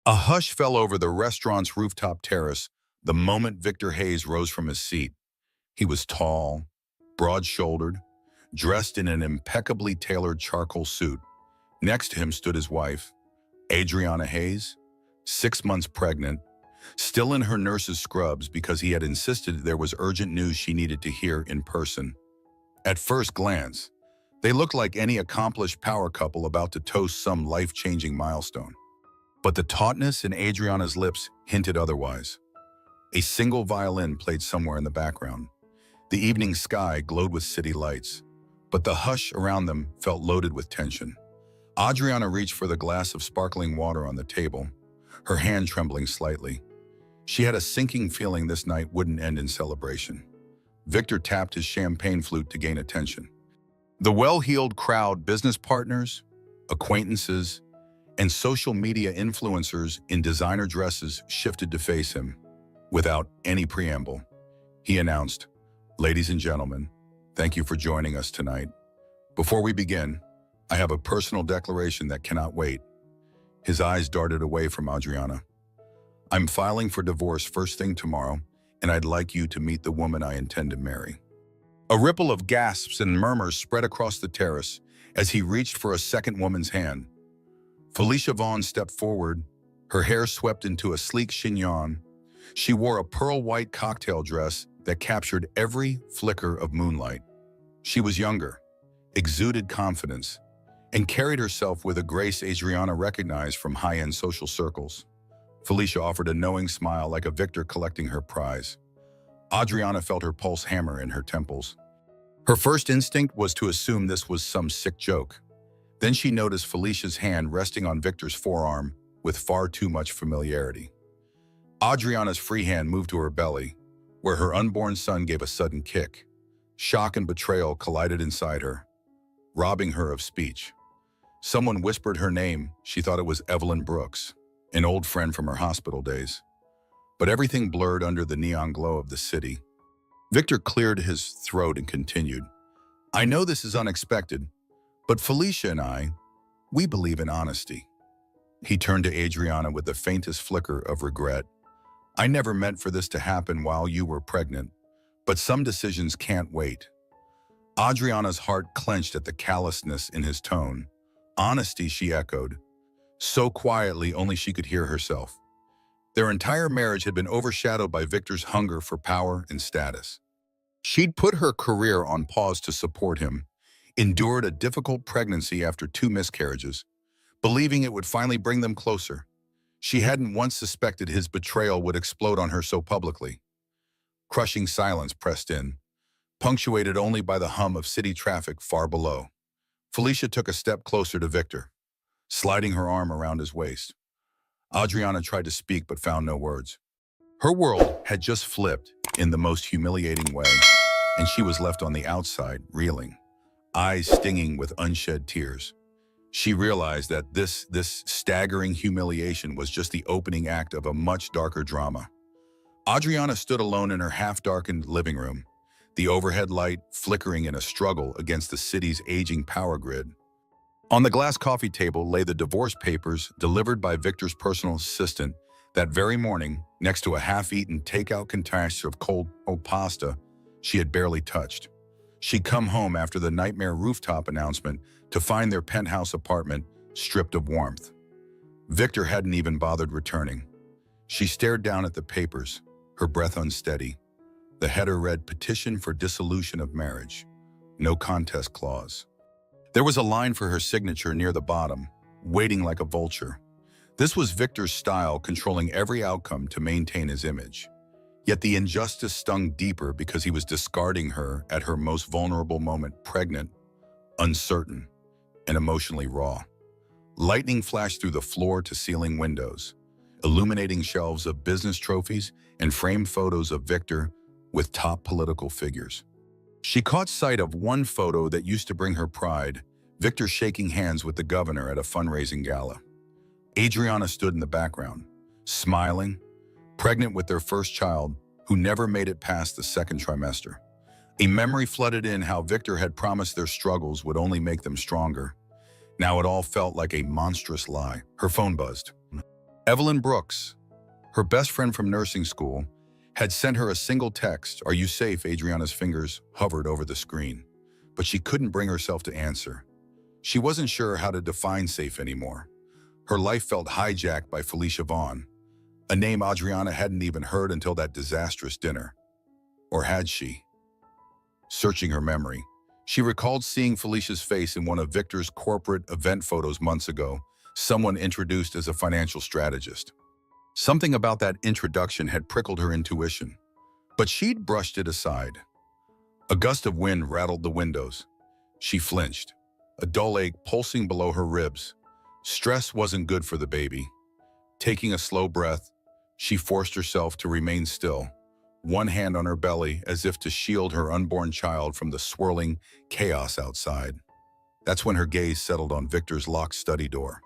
A hush fell over the restaurant's rooftop terrace the moment Victor Hayes rose from his seat. He was tall, broad-shouldered, dressed in an impeccably tailored charcoal suit. Next to him stood his wife, Adriana Hayes, 6 months pregnant, still in her nurse's scrubs because he had insisted there was urgent news she needed to hear in person. At first glance, they looked like any accomplished power couple about to toast some life-changing milestone. But the tautness in Adriana's lips hinted otherwise. A single violin played somewhere in the background. The evening sky glowed with city lights, but the hush around them felt loaded with tension. Adriana reached for the glass of sparkling water on the table, her hand trembling slightly. She had a sinking feeling this night wouldn't end in celebration. Victor tapped his champagne flute to gain attention. The well-heeled crowd, business partners, acquaintances, and social media influencers in designer dresses shifted to face him. Without any preamble, he announced, "Ladies and gentlemen, thank you for joining us tonight. Before we begin, I have a personal declaration that cannot wait." His eyes darted away from Adriana. "I'm filing for divorce first thing tomorrow, and I'd like you to meet the woman I intend to marry." A ripple of gasps and murmurs spread across the terrace as he reached for a second woman's hand. Felicia Vaughn stepped forward, her hair swept into a sleek chignon. She wore a pearl-white cocktail dress that captured every flicker of moonlight. She was younger, exuded confidence, and carried herself with a grace Adriana recognized from high-end social circles. Felicia offered a knowing smile like a victor collecting her prize. Adriana felt her pulse hammer in her temples. Her first instinct was to assume this was some sick joke. Then she noticed Felicia's hand resting on Victor's forearm with far too much familiarity. Adriana's free hand moved to her belly, where her unborn son gave a sudden kick. Shock and betrayal collided inside her, robbing her of speech. Someone whispered her name. She thought it was Evelyn Brooks, an old friend from her hospital days. But everything blurred under the neon glow of the city. Victor cleared his throat and continued, "I know this is unexpected, but Felicia and we believe in honesty." He turned to Adriana with the faintest flicker of regret. "I never meant for this to happen while you were pregnant, but some decisions can't wait." Adriana's heart clenched at the callousness in his tone. "Honesty," she echoed, so quietly only she could hear herself. Their entire marriage had been overshadowed by Victor's hunger for power and status. She'd put her career on pause to support him, endured a difficult pregnancy after 2 miscarriages, believing it would finally bring them closer. She hadn't once suspected his betrayal would explode on her so publicly. Crushing silence pressed in, punctuated only by the hum of city traffic far below. Felicia took a step closer to Victor, sliding her arm around his waist. Adriana tried to speak but found no words. Her world had just flipped in the most humiliating way, and she was left on the outside, reeling, eyes stinging with unshed tears. She realized that this staggering humiliation was just the opening act of a much darker drama. Adriana stood alone in her half-darkened living room, the overhead light flickering in a struggle against the city's aging power grid. On the glass coffee table lay the divorce papers delivered by Victor's personal assistant that very morning, next to a half-eaten takeout container of cold pasta she had barely touched. She'd come home after the nightmare rooftop announcement to find their penthouse apartment stripped of warmth. Victor hadn't even bothered returning. She stared down at the papers, her breath unsteady. The header read, "Petition for dissolution of marriage. No contest clause." There was a line for her signature near the bottom, waiting like a vulture. This was Victor's style, controlling every outcome to maintain his image. Yet the injustice stung deeper because he was discarding her at her most vulnerable moment, pregnant, uncertain, and emotionally raw. Lightning flashed through the floor-to-ceiling windows, illuminating shelves of business trophies and framed photos of Victor with top political figures. She caught sight of one photo that used to bring her pride, Victor shaking hands with the governor at a fundraising gala. Adriana stood in the background, smiling, pregnant with their first child, who never made it past the second trimester. A memory flooded in how Victor had promised their struggles would only make them stronger. Now it all felt like a monstrous lie. Her phone buzzed. Evelyn Brooks, her best friend from nursing school, had sent her a single text, "Are you safe?" Adriana's fingers hovered over the screen, but she couldn't bring herself to answer. She wasn't sure how to define safe anymore. Her life felt hijacked by Felicia Vaughn, a name Adriana hadn't even heard until that disastrous dinner. Or had she? Searching her memory, she recalled seeing Felicia's face in one of Victor's corporate event photos months ago, someone introduced as a financial strategist. Something about that introduction had prickled her intuition, but she'd brushed it aside. A gust of wind rattled the windows. She flinched, a dull ache pulsing below her ribs. Stress wasn't good for the baby. Taking a slow breath, she forced herself to remain still, one hand on her belly as if to shield her unborn child from the swirling chaos outside. That's when her gaze settled on Victor's locked study door.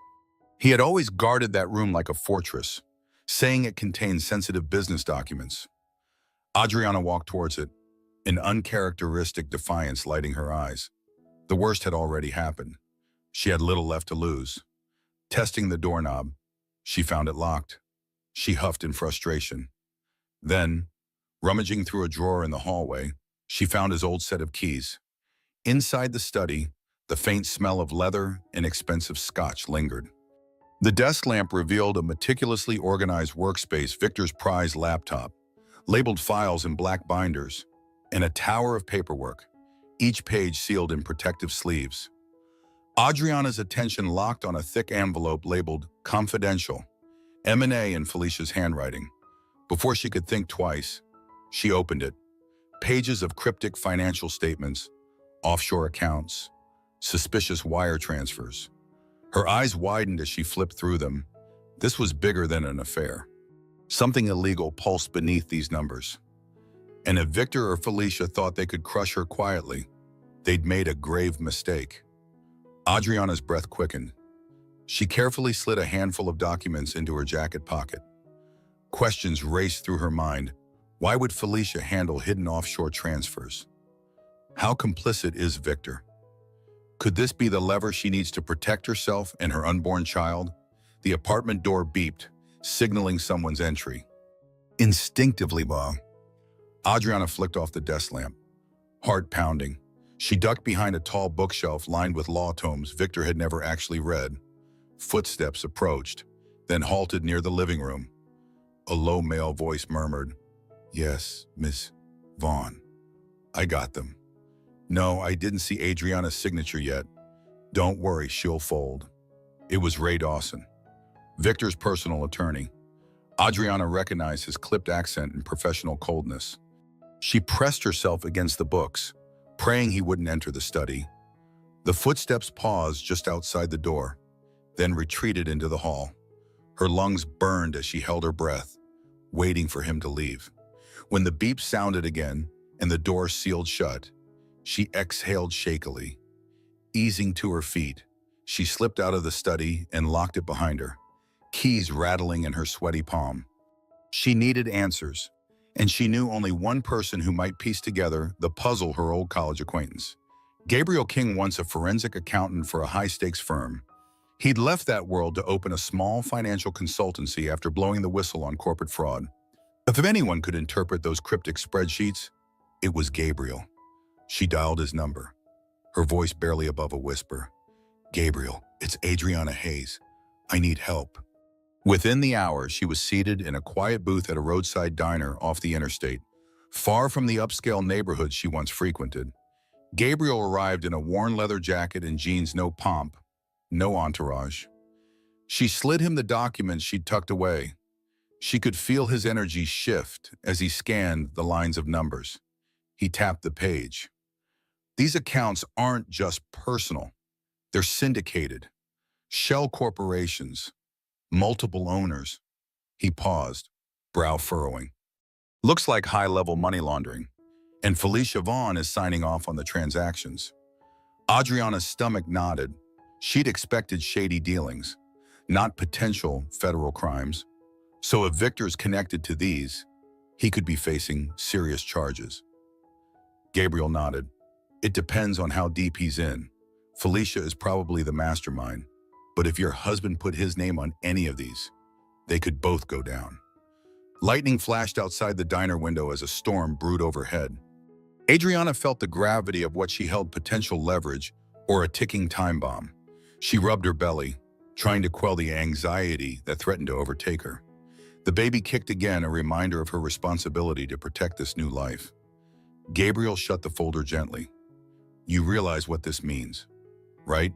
He had always guarded that room like a fortress, saying it contained sensitive business documents. Adriana walked towards it, an uncharacteristic defiance lighting her eyes. The worst had already happened. She had little left to lose. Testing the doorknob, she found it locked. She huffed in frustration. Then, rummaging through a drawer in the hallway, she found his old set of keys. Inside the study, the faint smell of leather and expensive scotch lingered. The desk lamp revealed a meticulously organized workspace, Victor's prized laptop, labeled files in black binders, and a tower of paperwork, each page sealed in protective sleeves. Adriana's attention locked on a thick envelope labeled "Confidential," M&A in Felicia's handwriting. Before she could think twice, she opened it. Pages of cryptic financial statements, offshore accounts, suspicious wire transfers. Her eyes widened as she flipped through them. This was bigger than an affair. Something illegal pulsed beneath these numbers. And if Victor or Felicia thought they could crush her quietly, they'd made a grave mistake. Adriana's breath quickened. She carefully slid a handful of documents into her jacket pocket. Questions raced through her mind. Why would Felicia handle hidden offshore transfers? How complicit is Victor? Could this be the lever she needs to protect herself and her unborn child? The apartment door beeped, signaling someone's entry. Instinctively, Adriana flicked off the desk lamp, heart pounding. She ducked behind a tall bookshelf lined with law tomes Victor had never actually read. Footsteps approached, then halted near the living room. A low male voice murmured, "Yes, Miss Vaughn. I got them. No, I didn't see Adriana's signature yet. Don't worry, she'll fold." It was Ray Dawson, Victor's personal attorney. Adriana recognized his clipped accent and professional coldness. She pressed herself against the books, praying he wouldn't enter the study. The footsteps paused just outside the door, then retreated into the hall. Her lungs burned as she held her breath, waiting for him to leave. When the beep sounded again and the door sealed shut, she exhaled shakily. Easing to her feet, she slipped out of the study and locked it behind her, keys rattling in her sweaty palm. She needed answers, and she knew only one person who might piece together the puzzle, her old college acquaintance. Gabriel King, once a forensic accountant for a high-stakes firm. He'd left that world to open a small financial consultancy after blowing the whistle on corporate fraud. If anyone could interpret those cryptic spreadsheets, it was Gabriel. She dialed his number, her voice barely above a whisper. "Gabriel, it's Adriana Hayes. I need help." Within the hour, she was seated in a quiet booth at a roadside diner off the interstate, far from the upscale neighborhood she once frequented. Gabriel arrived in a worn leather jacket and jeans, no pomp, no entourage. She slid him the documents she'd tucked away. She could feel his energy shift as he scanned the lines of numbers. He tapped the page. These accounts aren't just personal. They're syndicated. Shell corporations. Multiple owners. He paused, brow furrowing. Looks like high-level money laundering. And Felicia Vaughn is signing off on the transactions. Adriana's stomach nodded. She'd expected shady dealings, not potential federal crimes. So if Victor's connected to these, he could be facing serious charges. Gabriel nodded. It depends on how deep he's in. Felicia is probably the mastermind. But if your husband put his name on any of these, They could both go down. Lightning flashed outside the diner window as a storm brewed overhead. Adriana felt the gravity of what she held potential leverage or a ticking time bomb. She rubbed her belly, trying to quell the anxiety that threatened to overtake her. The baby kicked again, a reminder of her responsibility to protect this new life. Gabriel shut the folder gently. You realize what this means, right?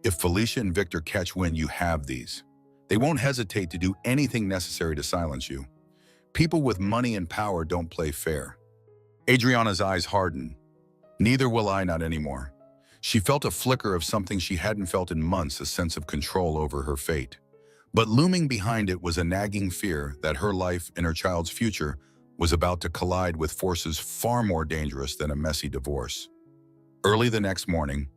If Felicia and Victor catch wind you have these, they won't hesitate to do anything necessary to silence you. People with money and power don't play fair. Adriana's eyes hardened. Neither will I, not anymore. She felt a flicker of something she hadn't felt in months, a sense of control over her fate. But looming behind it was a nagging fear that her life and her child's future was about to collide with forces far more dangerous than a messy divorce. Early the next morning,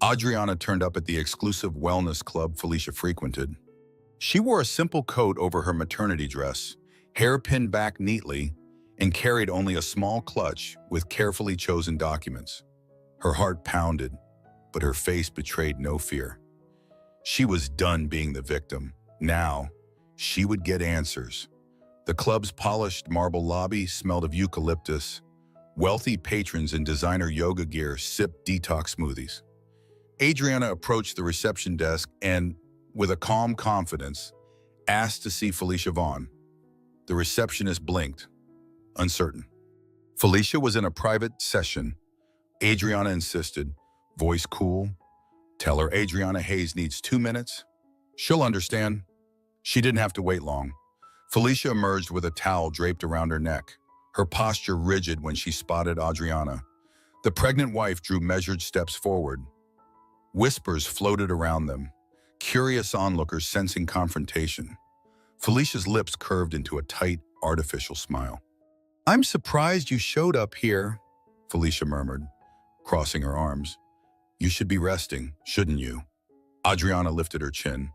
Adriana turned up at the exclusive wellness club Felicia frequented. She wore a simple coat over her maternity dress, hair pinned back neatly, and carried only a small clutch with carefully chosen documents. Her heart pounded, but her face betrayed no fear. She was done being the victim. Now, she would get answers. The club's polished marble lobby smelled of eucalyptus. Wealthy patrons in designer yoga gear sipped detox smoothies. Adriana approached the reception desk and, with a calm confidence, asked to see Felicia Vaughn. The receptionist blinked, uncertain. Felicia was in a private session. Adriana insisted, voice cool. Tell her Adriana Hayes needs 2 minutes. She'll understand. She didn't have to wait long. Felicia emerged with a towel draped around her neck, her posture rigid when she spotted Adriana. The pregnant wife drew measured steps forward. Whispers floated around them, curious onlookers sensing confrontation. Felicia's lips curved into a tight, artificial smile. I'm surprised you showed up here, Felicia murmured, crossing her arms. You should be resting, shouldn't you? Adriana lifted her chin.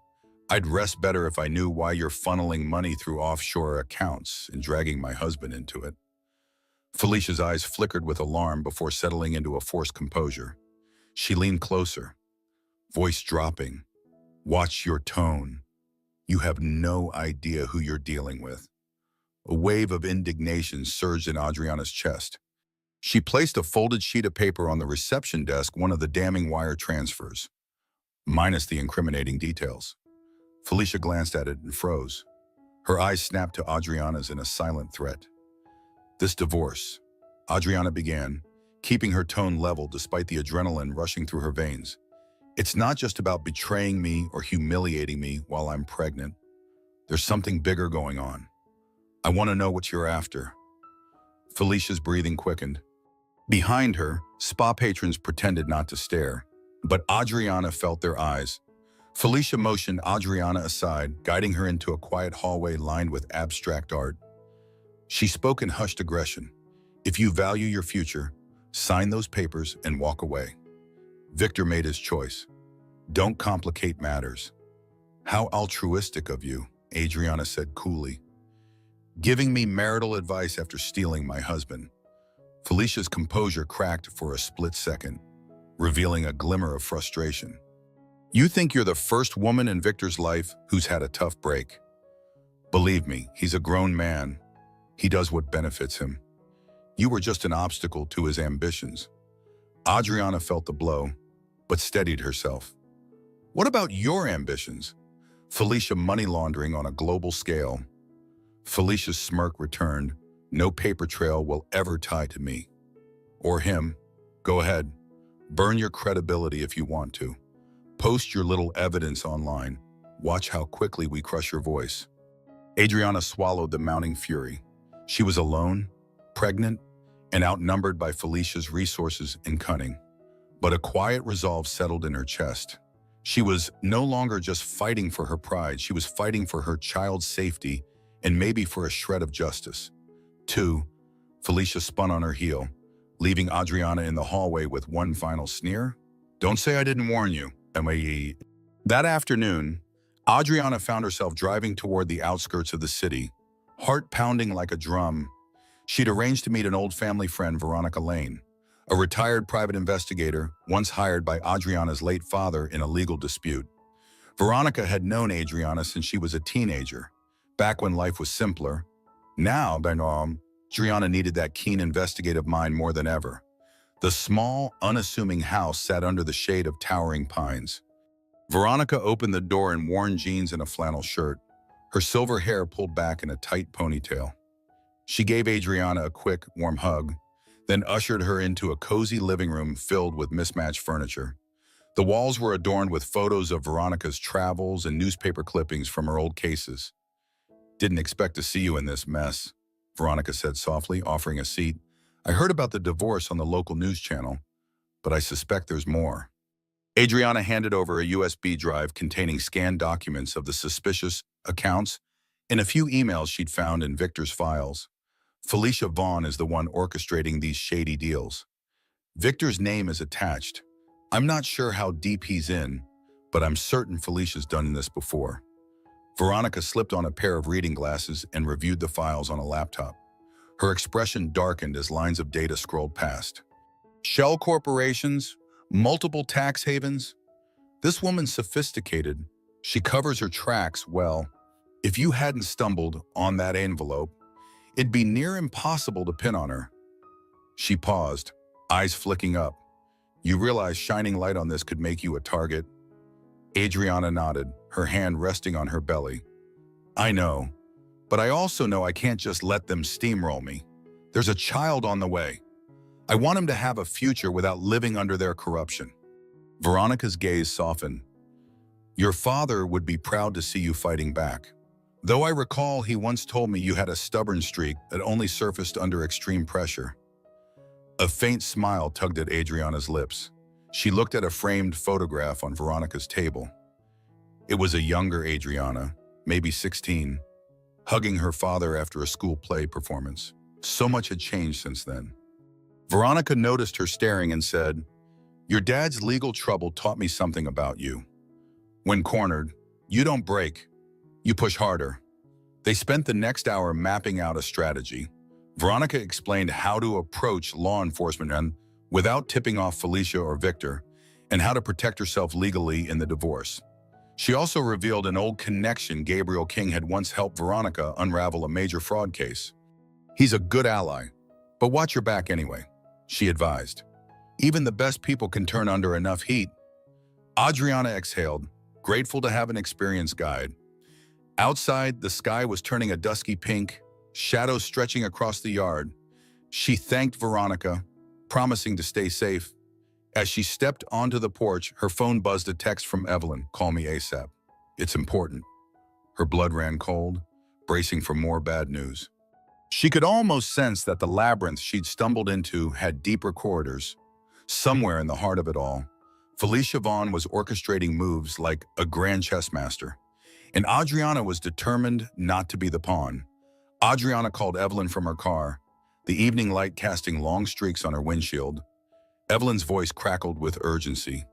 I'd rest better if I knew why you're funneling money through offshore accounts and dragging my husband into it. Felicia's eyes flickered with alarm before settling into a forced composure. She leaned closer, voice dropping. Watch your tone. You have no idea who you're dealing with. A wave of indignation surged in Adriana's chest. She placed a folded sheet of paper on the reception desk, one of the damning wire transfers, minus the incriminating details. Felicia glanced at it and froze. Her eyes snapped to Adriana's in a silent threat. This divorce, Adriana began, keeping her tone level despite the adrenaline rushing through her veins. It's not just about betraying me or humiliating me while I'm pregnant. There's something bigger going on. I want to know what you're after. Felicia's breathing quickened. Behind her, spa patrons pretended not to stare, but Adriana felt their eyes. Felicia motioned Adriana aside, guiding her into a quiet hallway lined with abstract art. She spoke in hushed aggression. If you value your future, sign those papers and walk away. Victor made his choice. Don't complicate matters. How altruistic of you, Adriana said coolly. Giving me marital advice after stealing my husband. Felicia's composure cracked for a split second, revealing a glimmer of frustration. You think you're the first woman in Victor's life who's had a tough break. Believe me, he's a grown man. He does what benefits him. You were just an obstacle to his ambitions. Adriana felt the blow, but steadied herself. What about your ambitions? Felicia money laundering on a global scale. Felicia's smirk returned. No paper trail will ever tie to me. Or him. Go ahead. Burn your credibility if you want to. Post your little evidence online. Watch how quickly we crush your voice. Adriana swallowed the mounting fury. She was alone, pregnant, and outnumbered by Felicia's resources and cunning. But a quiet resolve settled in her chest. She was no longer just fighting for her pride, she was fighting for her child's safety and maybe for a shred of justice. 2. Felicia spun on her heel, leaving Adriana in the hallway with one final sneer. Don't say I didn't warn you, M.A.E. That afternoon, Adriana found herself driving toward the outskirts of the city, heart pounding like a drum. She'd arranged to meet an old family friend, Veronica Lane, a retired private investigator once hired by Adriana's late father in a legal dispute. Veronica had known Adriana since she was a teenager, back when life was simpler. Now, Adriana needed that keen investigative mind more than ever. The small, unassuming house sat under the shade of towering pines. Veronica opened the door in worn jeans and a flannel shirt, her silver hair pulled back in a tight ponytail. She gave Adriana a quick, warm hug, then ushered her into a cozy living room filled with mismatched furniture. The walls were adorned with photos of Veronica's travels and newspaper clippings from her old cases. "Didn't expect to see you in this mess," Veronica said softly, offering a seat. "I heard about the divorce on the local news channel, but I suspect there's more." Adriana handed over a USB drive containing scanned documents of the suspicious accounts and a few emails she'd found in Victor's files. Felicia Vaughn is the one orchestrating these shady deals. Victor's name is attached. I'm not sure how deep he's in, but I'm certain Felicia's done this before. Veronica slipped on a pair of reading glasses and reviewed the files on a laptop. Her expression darkened as lines of data scrolled past. Shell corporations, multiple tax havens. This woman's sophisticated. She covers her tracks well. If you hadn't stumbled on that envelope, it'd be near impossible to pin on her. She paused, eyes flicking up. "You realize shining light on this could make you a target?" Adriana nodded, her hand resting on her belly. "I know, but I also know I can't just let them steamroll me. There's a child on the way. I want him to have a future without living under their corruption." Veronica's gaze softened. "Your father would be proud to see you fighting back. Though I recall he once told me you had a stubborn streak that only surfaced under extreme pressure." A faint smile tugged at Adriana's lips. She looked at a framed photograph on Veronica's table. It was a younger Adriana, maybe 16, hugging her father after a school play performance. So much had changed since then. Veronica noticed her staring and said, "Your dad's legal trouble taught me something about you. When cornered, you don't break, you push harder." They spent the next hour mapping out a strategy. Veronica explained how to approach law enforcement and without tipping off Felicia or Victor, and how to protect herself legally in the divorce. She also revealed an old connection Gabriel King had once helped Veronica unravel a major fraud case. "He's a good ally, but watch your back anyway," she advised. "Even the best people can turn under enough heat." Adriana exhaled, grateful to have an experienced guide. Outside, the sky was turning a dusky pink, shadows stretching across the yard. She thanked Veronica, promising to stay safe. As she stepped onto the porch, her phone buzzed a text from Evelyn, "Call me ASAP. It's important." Her blood ran cold, bracing for more bad news. She could almost sense that the labyrinth she'd stumbled into had deeper corridors. Somewhere in the heart of it all, Felicia Vaughn was orchestrating moves like a grand chess master. And Adriana was determined not to be the pawn. Adriana called Evelyn from her car, the evening light casting long streaks on her windshield. Evelyn's voice crackled with urgency.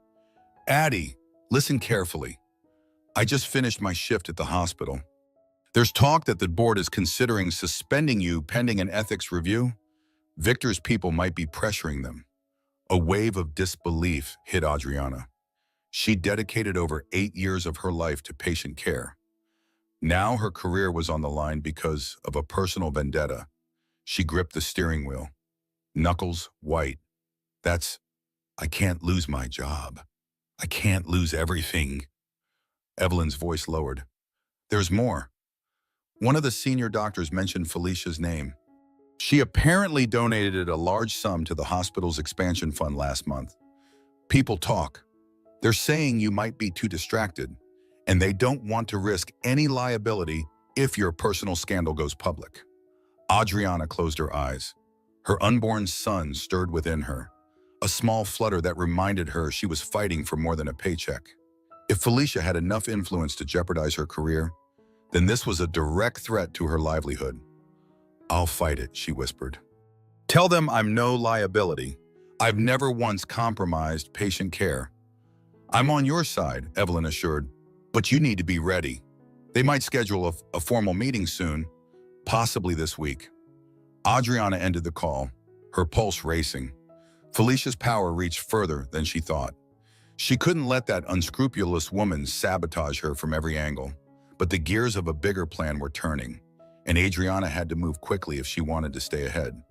"Addie, listen carefully. I just finished my shift at the hospital. There's talk that the board is considering suspending you pending an ethics review. Victor's people might be pressuring them." A wave of disbelief hit Adriana. She dedicated over 8 years of her life to patient care. Now her career was on the line because of a personal vendetta. She gripped the steering wheel, knuckles white. I can't lose my job. I can't lose everything." Evelyn's voice lowered. "There's more." One of the senior doctors mentioned Felicia's name. She apparently donated a large sum to the hospital's expansion fund last month. "People talk. They're saying you might be too distracted, and they don't want to risk any liability if your personal scandal goes public." Adriana closed her eyes. Her unborn son stirred within her, a small flutter that reminded her she was fighting for more than a paycheck. If Felicia had enough influence to jeopardize her career, then this was a direct threat to her livelihood. "I'll fight it," she whispered. "Tell them I'm no liability. I've never once compromised patient care." "I'm on your side," Evelyn assured, "but you need to be ready. They might schedule a formal meeting soon, possibly this week." Adriana ended the call, her pulse racing. Felicia's power reached further than she thought. She couldn't let that unscrupulous woman sabotage her from every angle. But the gears of a bigger plan were turning, and Adriana had to move quickly if she wanted to stay ahead.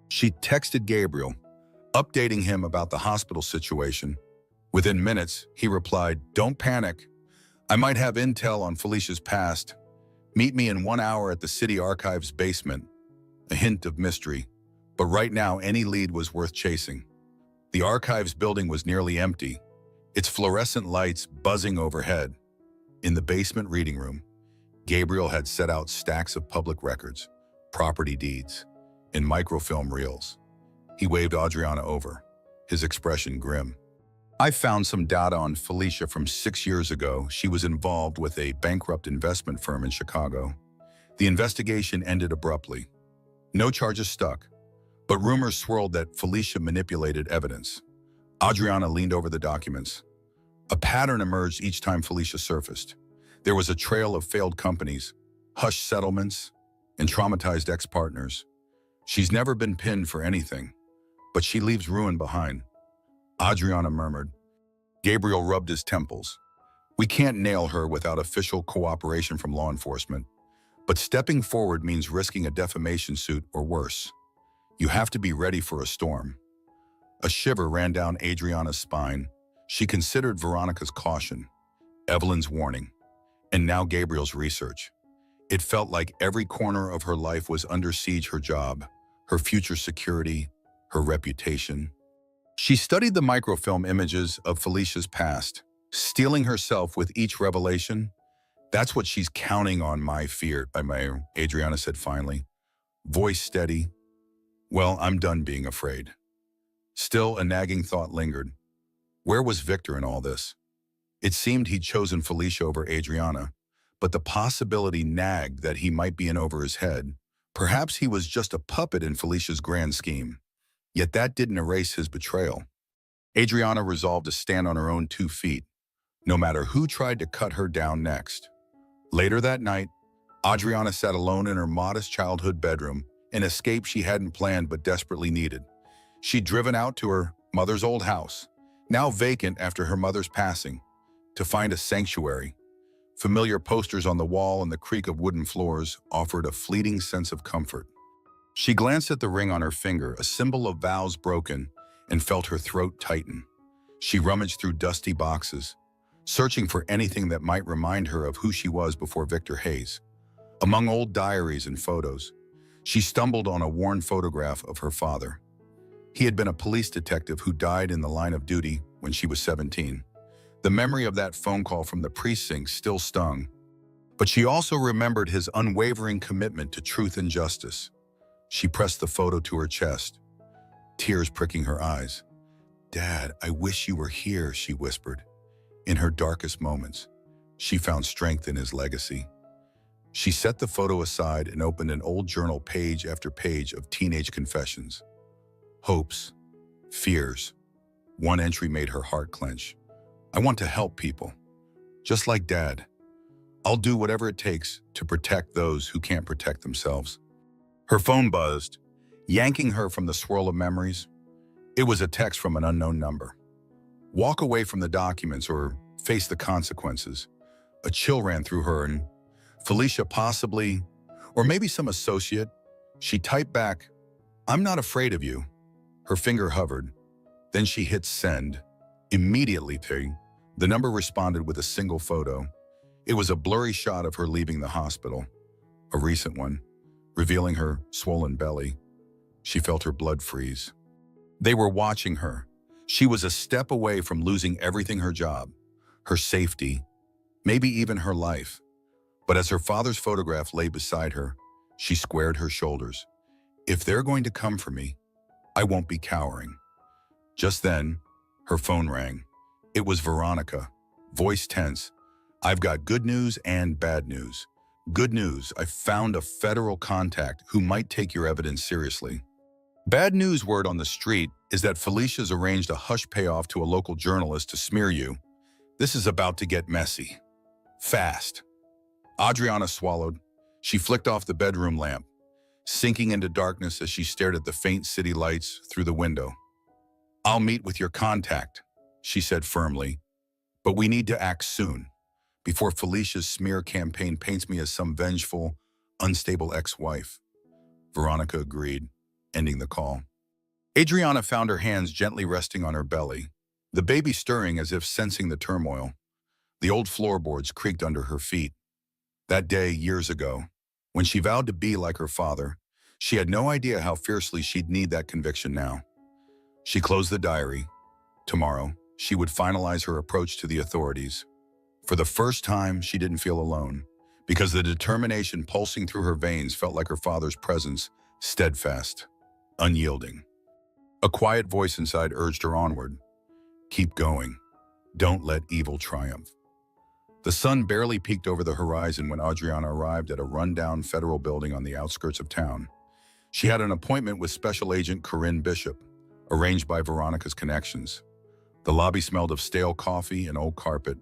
She texted Gabriel, updating him about the hospital situation. Within minutes, he replied, "Don't panic. I might have intel on Felicia's past. Meet me in 1 hour at the city archives basement." A hint of mystery, but right now any lead was worth chasing. The archives building was nearly empty, its fluorescent lights buzzing overhead. In the basement reading room, Gabriel had set out stacks of public records, property deeds, and microfilm reels. He waved Adriana over, his expression grim. "I found some data on Felicia from 6 years ago. She was involved with a bankrupt investment firm in Chicago. The investigation ended abruptly. No charges stuck, but rumors swirled that Felicia manipulated evidence." Adriana leaned over the documents. A pattern emerged each time Felicia surfaced. There was a trail of failed companies, hushed settlements, and traumatized ex-partners. "She's never been pinned for anything, but she leaves ruin behind," Adriana murmured. Gabriel rubbed his temples. "We can't nail her without official cooperation from law enforcement. But stepping forward means risking a defamation suit or worse. You have to be ready for a storm." A shiver ran down Adriana's spine. She considered Veronica's caution, Evelyn's warning, and now Gabriel's research. It felt like every corner of her life was under siege: her job, her future security, her reputation. She studied the microfilm images of Felicia's past, steeling herself with each revelation. "That's what she's counting on, Adriana said finally, voice steady. "Well, I'm done being afraid." Still, a nagging thought lingered. Where was Victor in all this? It seemed he'd chosen Felicia over Adriana, but the possibility nagged that he might be in over his head. Perhaps he was just a puppet in Felicia's grand scheme. Yet that didn't erase his betrayal. Adriana resolved to stand on her own 2 feet, no matter who tried to cut her down next. Later that night, Adriana sat alone in her modest childhood bedroom, an escape she hadn't planned but desperately needed. She'd driven out to her mother's old house, now vacant after her mother's passing, to find a sanctuary. Familiar posters on the wall and the creak of wooden floors offered a fleeting sense of comfort. She glanced at the ring on her finger, a symbol of vows broken, and felt her throat tighten. She rummaged through dusty boxes, searching for anything that might remind her of who she was before Victor Hayes. Among old diaries and photos, she stumbled on a worn photograph of her father. He had been a police detective who died in the line of duty when she was 17. The memory of that phone call from the precinct still stung, but she also remembered his unwavering commitment to truth and justice. She pressed the photo to her chest, tears pricking her eyes. "Dad, I wish you were here," she whispered. In her darkest moments, she found strength in his legacy. She set the photo aside and opened an old journal, page after page of teenage confessions. Hopes, fears. One entry made her heart clench. "I want to help people, just like Dad. I'll do whatever it takes to protect those who can't protect themselves." Her phone buzzed, yanking her from the swirl of memories. It was a text from an unknown number. Walk away from the documents or face the consequences. A chill ran through her, and Felicia possibly, or maybe some associate. She typed back, "I'm not afraid of you." Her finger hovered. Then she hit send. Immediately, the number responded with a single photo. It was a blurry shot of her leaving the hospital, a recent one, revealing her swollen belly. She felt her blood freeze. They were watching her. She was a step away from losing everything: her job, her safety, maybe even her life. But as her father's photograph lay beside her, she squared her shoulders. "If they're going to come for me, I won't be cowering." Just then, her phone rang. It was Veronica, voice tense. "I've got good news and bad news. Good news, I found a federal contact who might take your evidence seriously. Bad news, word on the street is that Felicia's arranged a hush payoff to a local journalist to smear you. This is about to get messy. Fast." Adriana swallowed. She flicked off the bedroom lamp, sinking into darkness as she stared at the faint city lights through the window. "I'll meet with your contact," she said firmly, "but we need to act soon. before Felicia's smear campaign paints me as some vengeful, unstable ex-wife. Veronica agreed, ending the call. Adriana found her hands gently resting on her belly, the baby stirring as if sensing the turmoil. The old floorboards creaked under her feet. That day, years ago, when she vowed to be like her father, she had no idea how fiercely she'd need that conviction now. She closed the diary. Tomorrow, she would finalize her approach to the authorities. For the first time, she didn't feel alone, because the determination pulsing through her veins felt like her father's presence, steadfast, unyielding. A quiet voice inside urged her onward. Keep going. Don't let evil triumph. The sun barely peeked over the horizon when Adriana arrived at a rundown federal building on the outskirts of town. She had an appointment with Special Agent Corinne Bishop, arranged by Veronica's connections. The lobby smelled of stale coffee and old carpet.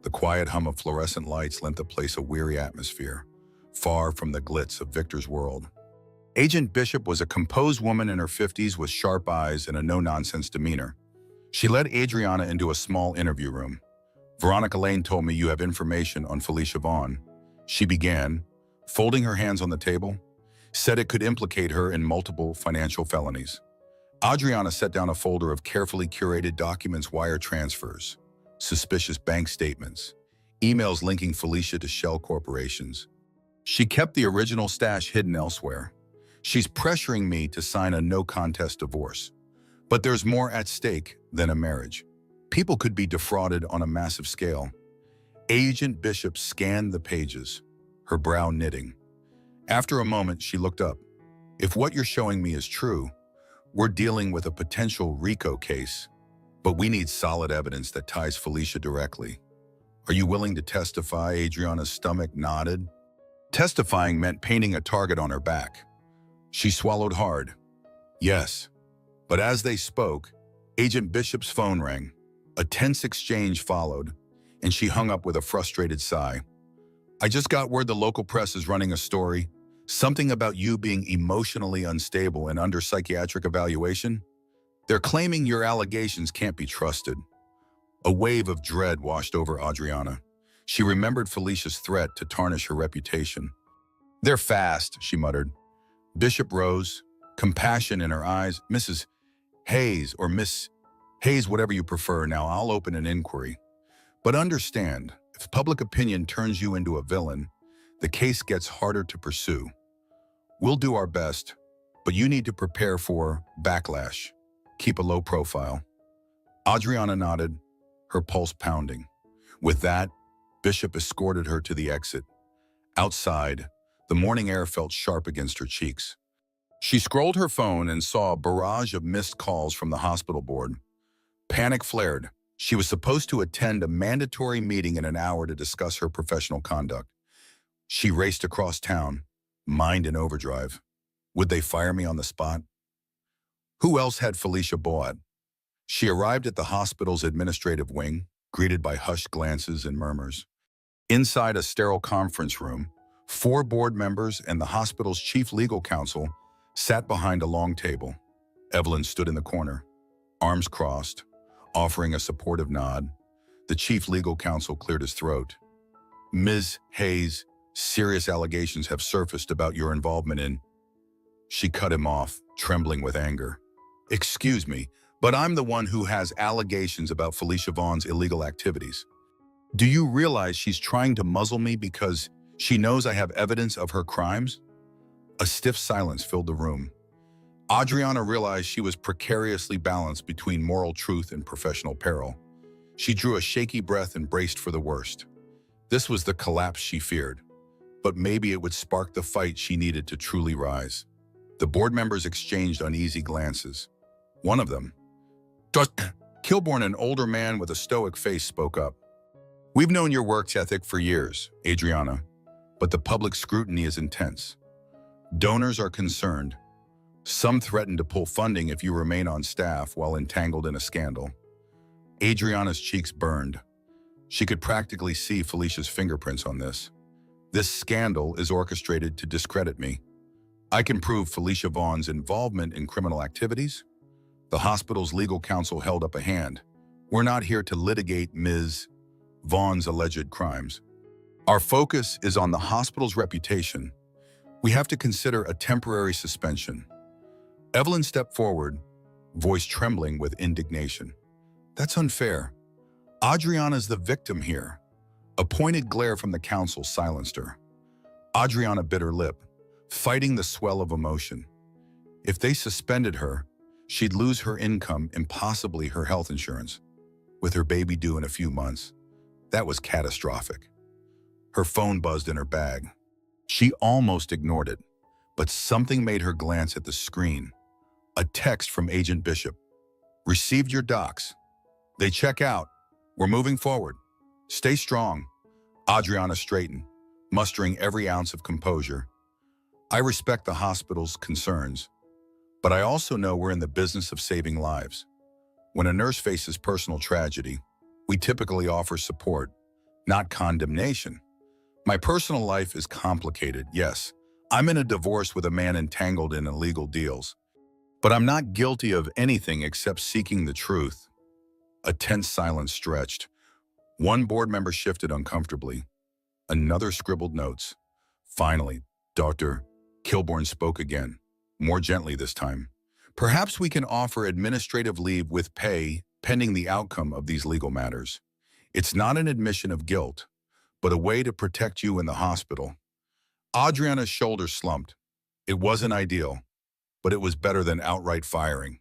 The quiet hum of fluorescent lights lent the place a weary atmosphere, far from the glitz of Victor's world. Agent Bishop was a composed woman in her 50s with sharp eyes and a no-nonsense demeanor. She led Adriana into a small interview room. Veronica Lane told me you have information on Felicia Vaughn. She began, folding her hands on the table, said it could implicate her in multiple financial felonies. Adriana set down a folder of carefully curated documents, wire transfers, suspicious bank statements, emails linking Felicia to shell corporations. She kept the original stash hidden elsewhere. She's pressuring me to sign a no-contest divorce. But there's more at stake than a marriage. People could be defrauded on a massive scale. Agent Bishop scanned the pages, her brow knitting. After a moment, she looked up. If what you're showing me is true, we're dealing with a potential RICO case, but we need solid evidence that ties Felicia directly. Are you willing to testify? Adriana's stomach nodded. Testifying meant painting a target on her back. She swallowed hard. Yes. But as they spoke, Agent Bishop's phone rang. A tense exchange followed, and she hung up with a frustrated sigh. I just got word the local press is running a story, something about you being emotionally unstable and under psychiatric evaluation. They're claiming your allegations can't be trusted. A wave of dread washed over Adriana. She remembered Felicia's threat to tarnish her reputation. They're fast, she muttered. Bishop rose, compassion in her eyes. Mrs. Hayes, or Miss Hayes, whatever you prefer. Now I'll open an inquiry. But understand, if public opinion turns you into a villain, the case gets harder to pursue. We'll do our best, but you need to prepare for backlash. Keep a low profile. Adriana nodded, her pulse pounding. With that, Bishop escorted her to the exit. Outside, the morning air felt sharp against her cheeks. She scrolled her phone and saw a barrage of missed calls from the hospital board. Panic flared. She was supposed to attend a mandatory meeting in an hour to discuss her professional conduct. She raced across town, mind in overdrive. Would they fire me on the spot? Who else had Felicia bought? She arrived at the hospital's administrative wing, greeted by hushed glances and murmurs. Inside a sterile conference room, 4 board members and the hospital's chief legal counsel sat behind a long table. Evelyn stood in the corner, arms crossed, offering a supportive nod. The chief legal counsel cleared his throat. Ms. Hayes, serious allegations have surfaced about your involvement in... She cut him off, trembling with anger. Excuse me, but I'm the one who has allegations about Felicia Vaughn's illegal activities. Do you realize she's trying to muzzle me because she knows I have evidence of her crimes? A stiff silence filled the room. Adriana realized she was precariously balanced between moral truth and professional peril. She drew a shaky breath and braced for the worst. This was the collapse she feared, but maybe it would spark the fight she needed to truly rise. The board members exchanged uneasy glances. One of them, Kilborn, an older man with a stoic face, spoke up. We've known your work ethic for years, Adriana, but the public scrutiny is intense. Donors are concerned. Some threaten to pull funding if you remain on staff while entangled in a scandal. Adriana's cheeks burned. She could practically see Felicia's fingerprints on this. This scandal is orchestrated to discredit me. I can prove Felicia Vaughn's involvement in criminal activities. The hospital's legal counsel held up a hand. We're not here to litigate Ms. Vaughn's alleged crimes. Our focus is on the hospital's reputation. We have to consider a temporary suspension. Evelyn stepped forward, voice trembling with indignation. That's unfair. Adriana's the victim here. A pointed glare from the counsel silenced her. Adriana bit her lip, fighting the swell of emotion. If they suspended her, she'd lose her income and possibly her health insurance. With her baby due in a few months, that was catastrophic. Her phone buzzed in her bag. She almost ignored it, but something made her glance at the screen. A text from Agent Bishop. Received your docs. They check out. We're moving forward. Stay strong. Adriana straightened, mustering every ounce of composure. I respect the hospital's concerns, but I also know we're in the business of saving lives. When a nurse faces personal tragedy, we typically offer support, not condemnation. My personal life is complicated, yes. I'm in a divorce with a man entangled in illegal deals. But I'm not guilty of anything except seeking the truth. A tense silence stretched. One board member shifted uncomfortably. Another scribbled notes. Finally, Dr. Kilbourne spoke again, more gently this time. Perhaps we can offer administrative leave with pay pending the outcome of these legal matters. It's not an admission of guilt, but a way to protect you in the hospital. Adriana's shoulders slumped. It wasn't ideal, but it was better than outright firing.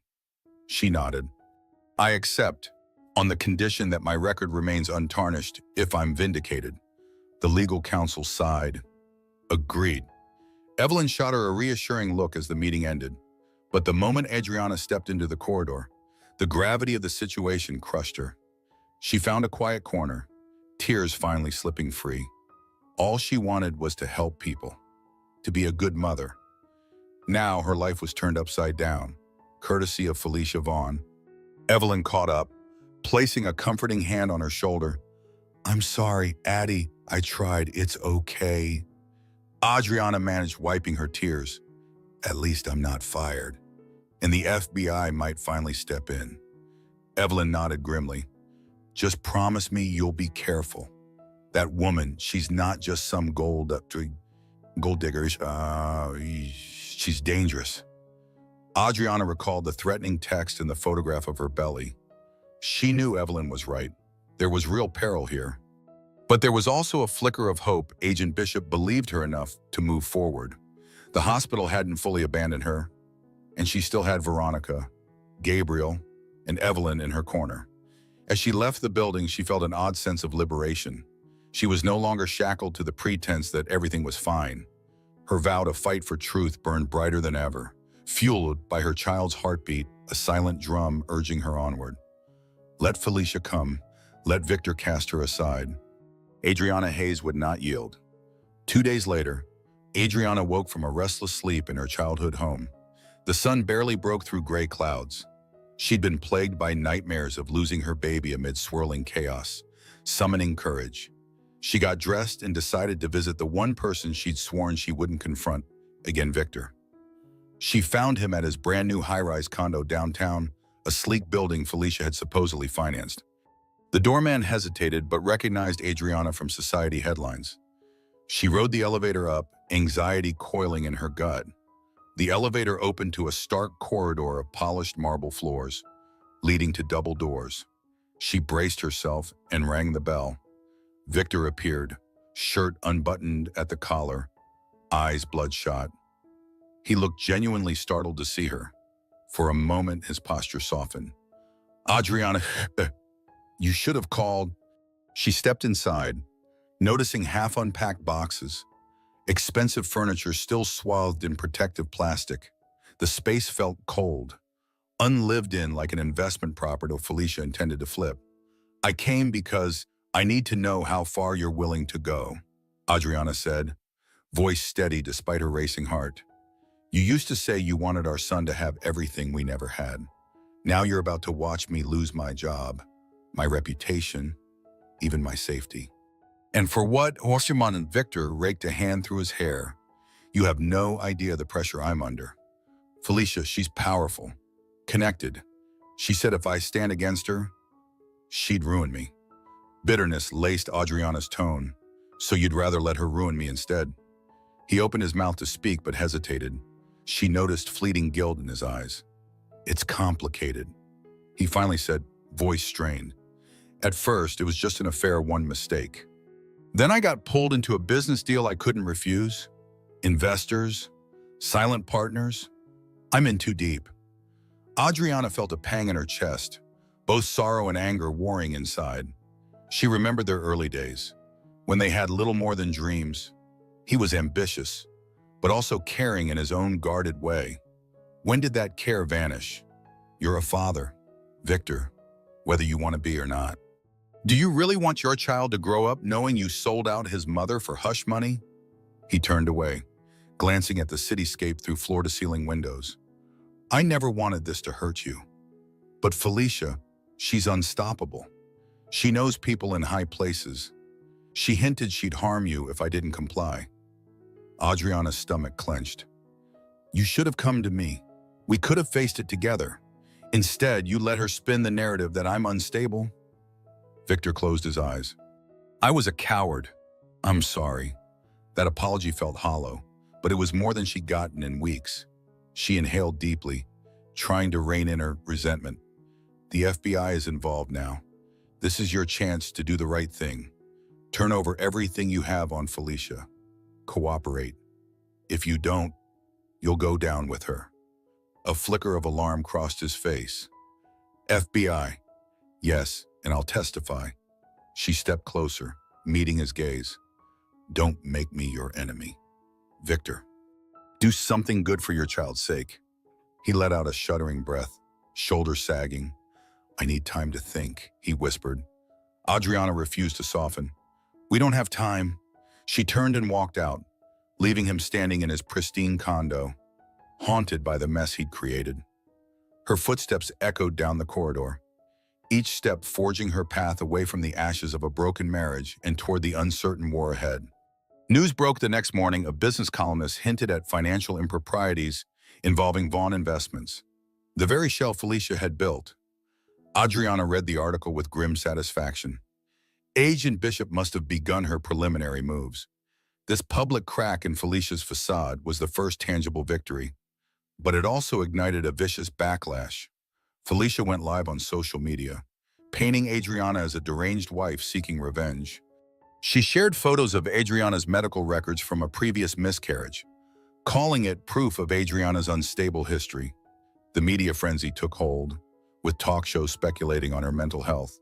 She nodded. I accept, on the condition that my record remains untarnished if I'm vindicated. The legal counsel sighed. Agreed. Evelyn shot her a reassuring look as the meeting ended. But the moment Adriana stepped into the corridor, the gravity of the situation crushed her. She found a quiet corner, tears finally slipping free. All she wanted was to help people, to be a good mother. Now her life was turned upside down, courtesy of Felicia Vaughn. Evelyn caught up, placing a comforting hand on her shoulder. I'm sorry, Addie, I tried, it's okay. Adriana managed wiping her tears. At least I'm not fired. And the FBI might finally step in. Evelyn nodded grimly. Just promise me you'll be careful. That woman, she's not just some gold digger. She's dangerous. Adriana recalled the threatening text and the photograph of her belly. She knew Evelyn was right. There was real peril here. But there was also a flicker of hope. Agent Bishop believed her enough to move forward. The hospital hadn't fully abandoned her, and she still had Veronica, Gabriel, and Evelyn in her corner. As she left the building, she felt an odd sense of liberation. She was no longer shackled to the pretense that everything was fine. Her vow to fight for truth burned brighter than ever, fueled by her child's heartbeat, a silent drum urging her onward. Let Felicia come. Let Victor cast her aside. Adriana Hayes would not yield. 2 days later, Adriana woke from a restless sleep in her childhood home. The sun barely broke through gray clouds. She'd been plagued by nightmares of losing her baby amid swirling chaos, summoning courage. She got dressed and decided to visit the one person she'd sworn she wouldn't confront again, Victor. She found him at his brand new high-rise condo downtown, a sleek building Felicia had supposedly financed. The doorman hesitated but recognized Adriana from society headlines. She rode the elevator up, anxiety coiling in her gut. The elevator opened to a stark corridor of polished marble floors, leading to double doors. She braced herself and rang the bell. Victor appeared, shirt unbuttoned at the collar, eyes bloodshot. He looked genuinely startled to see her. For a moment, his posture softened. Adriana, you should have called. She stepped inside, noticing half-unpacked boxes, expensive furniture still swathed in protective plastic. The space felt cold, unlived in like an investment property Felicia intended to flip. I came because I need to know how far you're willing to go, Adriana said, voice steady despite her racing heart. You used to say you wanted our son to have everything we never had. Now you're about to watch me lose my job, my reputation, even my safety. And for what? Horseman and Victor raked a hand through his hair. You have no idea the pressure I'm under. Felicia, she's powerful, connected. She said if I stand against her, she'd ruin me. Bitterness laced Adriana's tone. So you'd rather let her ruin me instead? He opened his mouth to speak but hesitated. She noticed fleeting guilt in his eyes. It's complicated, he finally said, voice strained. At first, it was just an affair, one mistake. Then I got pulled into a business deal I couldn't refuse. Investors, silent partners. I'm in too deep. Adriana felt a pang in her chest, both sorrow and anger warring inside. She remembered their early days, when they had little more than dreams. He was ambitious, but also caring in his own guarded way. When did that care vanish? You're a father, Victor, whether you want to be or not. Do you really want your child to grow up knowing you sold out his mother for hush money? He turned away, glancing at the cityscape through floor-to-ceiling windows. I never wanted this to hurt you. But Felicia, she's unstoppable. She knows people in high places. She hinted she'd harm you if I didn't comply. Adriana's stomach clenched. You should have come to me. We could have faced it together. Instead, you let her spin the narrative that I'm unstable. Victor closed his eyes. I was a coward. I'm sorry. That apology felt hollow, but it was more than she'd gotten in weeks. She inhaled deeply, trying to rein in her resentment. The FBI is involved now. This is your chance to do the right thing. Turn over everything you have on Felicia. Cooperate. If you don't, you'll go down with her. A flicker of alarm crossed his face. FBI. Yes, and I'll testify. She stepped closer, meeting his gaze. Don't make me your enemy. Victor, do something good for your child's sake. He let out a shuddering breath, shoulders sagging. I need time to think, he whispered. Adriana refused to soften. We don't have time. She turned and walked out, leaving him standing in his pristine condo, haunted by the mess he'd created. Her footsteps echoed down the corridor, each step forging her path away from the ashes of a broken marriage and toward the uncertain war ahead. News broke the next morning. A business columnist hinted at financial improprieties involving Vaughn Investments, the very shell Felicia had built. Adriana read the article with grim satisfaction. Agent Bishop must have begun her preliminary moves. This public crack in Felicia's facade was the first tangible victory, but it also ignited a vicious backlash. Felicia went live on social media, painting Adriana as a deranged wife seeking revenge. She shared photos of Adriana's medical records from a previous miscarriage, calling it proof of Adriana's unstable history. The media frenzy took hold, with talk shows speculating on her mental health.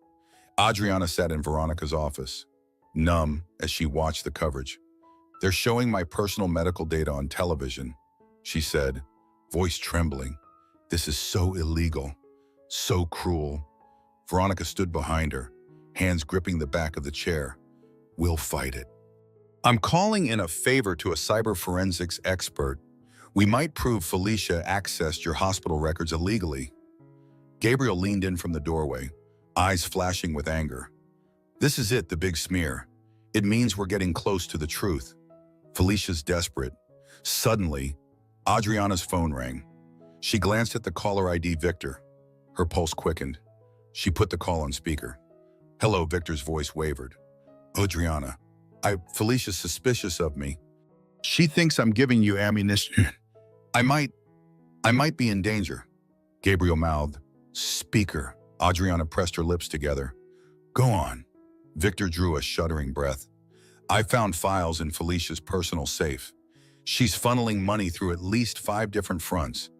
Adriana sat in Veronica's office, numb as she watched the coverage. They're showing my personal medical data on television, she said, voice trembling. This is so illegal, so cruel. Veronica stood behind her, hands gripping the back of the chair. We'll fight it. I'm calling in a favor to a cyber forensics expert. We might prove Felicia accessed your hospital records illegally. Gabriel leaned in from the doorway, eyes flashing with anger. This is it, the big smear. It means we're getting close to the truth. Felicia's desperate. Suddenly, Adriana's phone rang. She glanced at the caller ID Victor. Her pulse quickened. She put the call on speaker. Hello, Victor's voice wavered. Adriana, Felicia's suspicious of me. She thinks I'm giving you ammunition. I might be in danger. Gabriel mouthed. Speaker. Adriana pressed her lips together. Go on. Victor drew a shuddering breath. I found files in Felicia's personal safe. She's funneling money through at least 5 different fronts.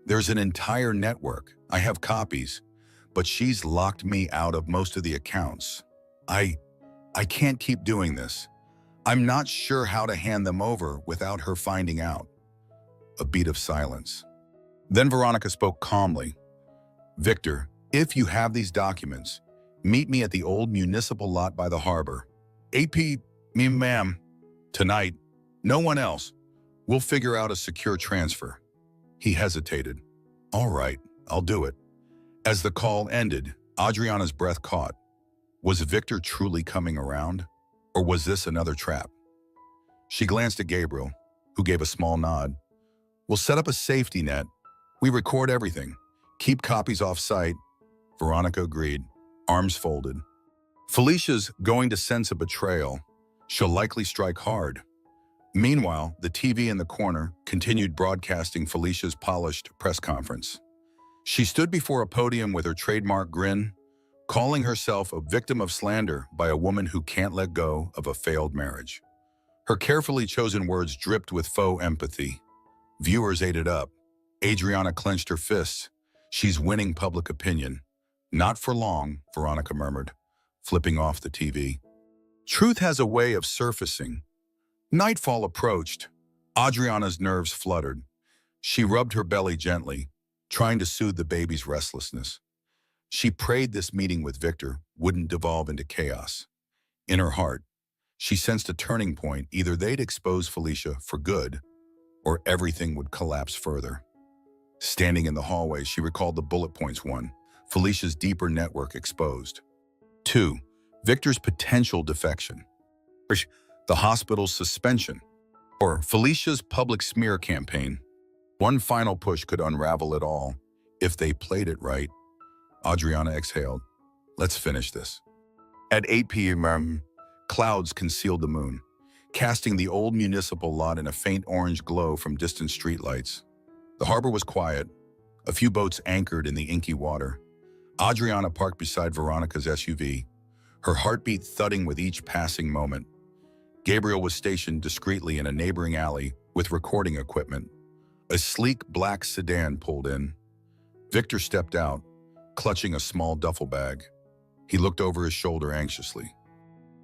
There's an entire network. I have copies, but she's locked me out of most of the accounts. I can't keep doing this. I'm not sure how to hand them over without her finding out. A beat of silence. Then Veronica spoke calmly. Victor, if you have these documents, meet me at the old municipal lot by the harbor. AP, me ma'am. Tonight, no one else. We'll figure out a secure transfer. He hesitated. All right, I'll do it. As the call ended, Adriana's breath caught. Was Victor truly coming around, or was this another trap? She glanced at Gabriel, who gave a small nod. We'll set up a safety net. We record everything. Keep copies off-site. Veronica agreed, arms folded. Felicia's going to sense a betrayal. She'll likely strike hard. Meanwhile, the TV in the corner continued broadcasting Felicia's polished press conference. She stood before a podium with her trademark grin, calling herself a victim of slander by a woman who can't let go of a failed marriage. Her carefully chosen words dripped with faux empathy. Viewers ate it up. Adriana clenched her fists. She's winning public opinion. Not for long, Veronica murmured, flipping off the TV. Truth has a way of surfacing. Nightfall approached. Adriana's nerves fluttered. She rubbed her belly gently, trying to soothe the baby's restlessness. She prayed this meeting with Victor wouldn't devolve into chaos. In her heart, she sensed a turning point. Either they'd expose Felicia for good, or everything would collapse further. Standing in the hallway, she recalled the bullet points. 1. Felicia's deeper network exposed. 2. Victor's potential defection. The hospital's suspension. Or Felicia's public smear campaign. One final push could unravel it all. If they played it right. Adriana exhaled. Let's finish this. At 8 p.m., clouds concealed the moon, casting the old municipal lot in a faint orange glow from distant streetlights. The harbor was quiet, a few boats anchored in the inky water. Adriana parked beside Veronica's SUV, her heartbeat thudding with each passing moment. Gabriel was stationed discreetly in a neighboring alley with recording equipment. A sleek black sedan pulled in. Victor stepped out, clutching a small duffel bag. He looked over his shoulder anxiously.